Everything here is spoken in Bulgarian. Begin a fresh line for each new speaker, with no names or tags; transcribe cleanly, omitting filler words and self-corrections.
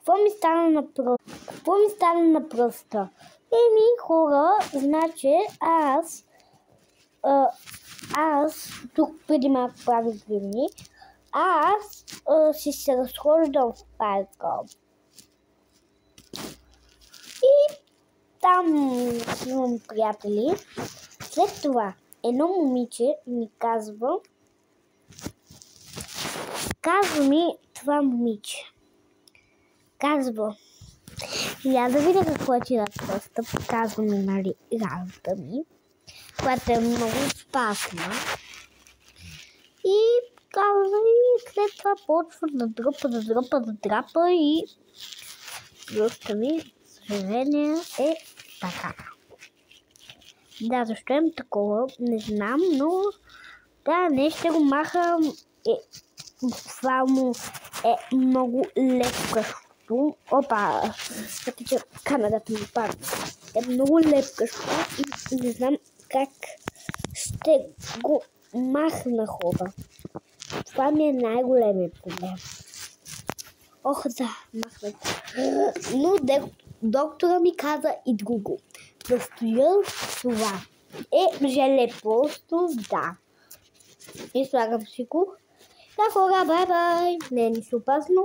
Какво ми стана на пръста? Хора, значи аз тук преди малко правих гривни. Аз си се разхождам в парка. И там имам приятели. След това едно момиче ми казва ми това момиче. Казва, я да видя какво ти на пръста. Казва ми, нали, работа ми, която е много опасна. И казва, и след това почва да дръпа и пръста ми, съжаление, е така. Да, защо им такова, не знам, но да, не ще го махам. Буквално е много лепкащо. Опа, че камерата ми падна. Е много лепкащо и не знам как ще го махна, хора. Това ми е най-големият проблем. Ох, да, махнах. Но доктора ми каза и друго. Да стоя това. Желе просто, да. И слагам си го. Да, хора, бай-бай. Не е нищо опасно.